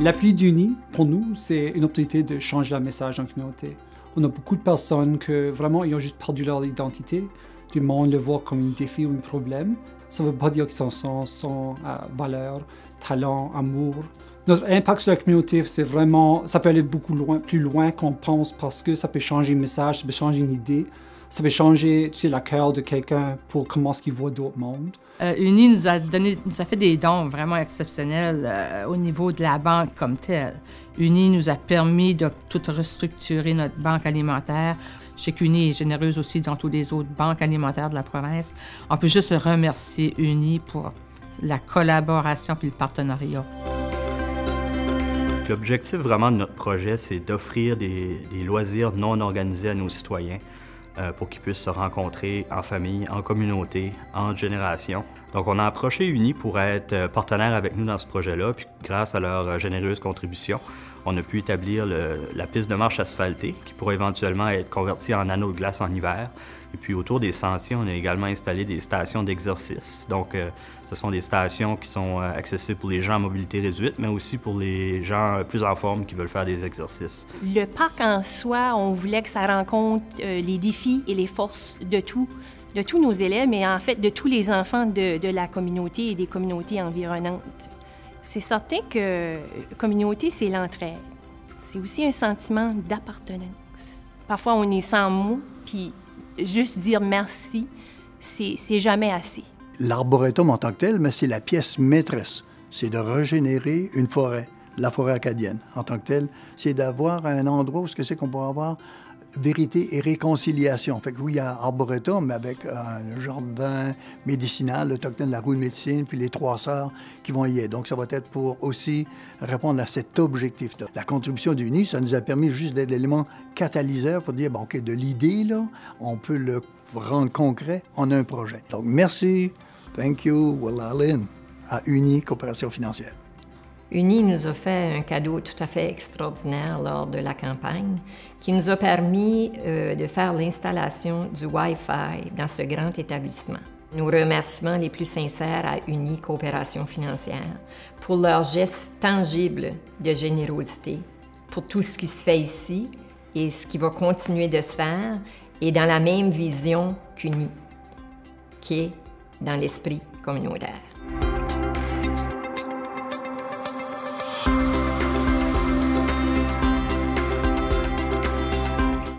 L'appli d'Uni, pour nous, c'est une opportunité de changer le message dans la communauté. On a beaucoup de personnes qui vraiment ils ont juste perdu leur identité. Tout le monde le voit comme un défi ou un problème. Ça ne veut pas dire qu'ils sont sans valeur, talent, amour. Notre impact sur la communauté, c'est vraiment, ça peut aller plus loin qu'on pense parce que ça peut changer un message, ça peut changer une idée, ça peut changer, la cœur de quelqu'un pour comment est-ce qu'il voit d'autres mondes. Uni nous a fait des dons vraiment exceptionnels au niveau de la banque comme telle. Uni nous a permis de tout restructurer notre banque alimentaire. Je sais qu'Uni est généreuse aussi dans toutes les autres banques alimentaires de la province. On peut juste remercier Uni pour la collaboration puis le partenariat. L'objectif vraiment de notre projet, c'est d'offrir des loisirs non organisés à nos citoyens pour qu'ils puissent se rencontrer en famille, en communauté, en génération. Donc, on a approché Uni pour être partenaire avec nous dans ce projet-là, puis grâce à leur généreuse contribution, on a pu établir la piste de marche asphaltée qui pourrait éventuellement être convertie en anneau de glace en hiver. Et puis autour des sentiers, on a également installé des stations d'exercice. Donc, ce sont des stations qui sont accessibles pour les gens à mobilité réduite, mais aussi pour les gens plus en forme qui veulent faire des exercices. Le parc en soi, on voulait que ça rencontre les défis et les forces de tous nos élèves, mais en fait de tous les enfants de la communauté et des communautés environnantes. C'est certain que communauté, c'est l'entraide. C'est aussi un sentiment d'appartenance. Parfois, on est sans mots, puis juste dire merci, c'est jamais assez. L'arboretum en tant que tel, mais c'est la pièce maîtresse. C'est de régénérer une forêt, la forêt acadienne en tant que telle. C'est d'avoir un endroit où c'est qu'on pourra avoir vérité et réconciliation. Fait que oui, il y a arboretum avec un jardin médicinal, autochtone de la roue de médecine, puis les trois sœurs qui vont y être. Donc, ça va être pour aussi répondre à cet objectif-là. La contribution d'Uni, ça nous a permis juste d'être l'élément catalyseur pour dire, bon, OK, de l'idée, là, on peut le rendre concret en un projet. Donc, merci, thank you, well, Aline, à Uni Coopération financière. Uni nous a fait un cadeau tout à fait extraordinaire lors de la campagne qui nous a permis de faire l'installation du Wi-Fi dans ce grand établissement. Nos remerciements les plus sincères à Uni Coopération financière pour leur geste tangible de générosité, pour tout ce qui se fait ici et ce qui va continuer de se faire, et dans la même vision qu'Uni, qui est dans l'esprit communautaire.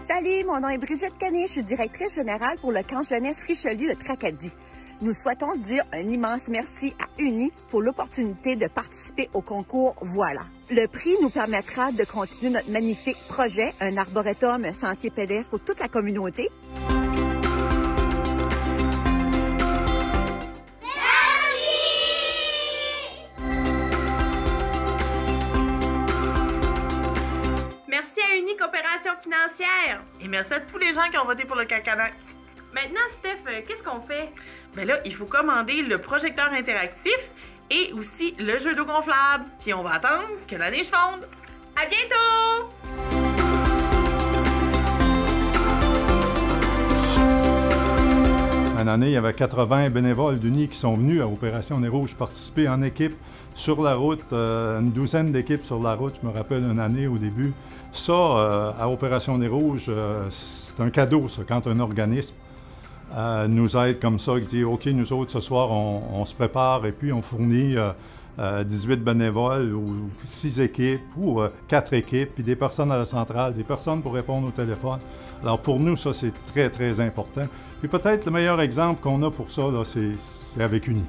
Salut, mon nom est Brigitte Canet, je suis directrice générale pour le camp jeunesse Richelieu de Tracadie. Nous souhaitons dire un immense merci à Uni pour l'opportunité de participer au concours Voilà. Le prix nous permettra de continuer notre magnifique projet, un arboretum, un sentier pédestre pour toute la communauté. Merci à Uni Coopération financière. Et merci à tous les gens qui ont voté pour le Cacanac. Maintenant, Steph, qu'est-ce qu'on fait? Ben là, il faut commander le projecteur interactif et aussi le jeu d'eau gonflable. Puis on va attendre que la neige fonde. À bientôt! Une année, il y avait 80 bénévoles d'Uni qui sont venus à Opération Nez Rouge participer en équipe sur la route, une douzaine d'équipes sur la route, je me rappelle une année au début. Ça, à Opération Nez Rouge, c'est un cadeau, ça, quand un organisme nous aide comme ça, qui dit « OK, nous autres, ce soir, on se prépare et puis on fournit 18 bénévoles ou 6 équipes ou 4 équipes, puis des personnes à la centrale, des personnes pour répondre au téléphone. » Alors pour nous, ça, c'est très, très important. Puis peut-être le meilleur exemple qu'on a pour ça, c'est avec Uni.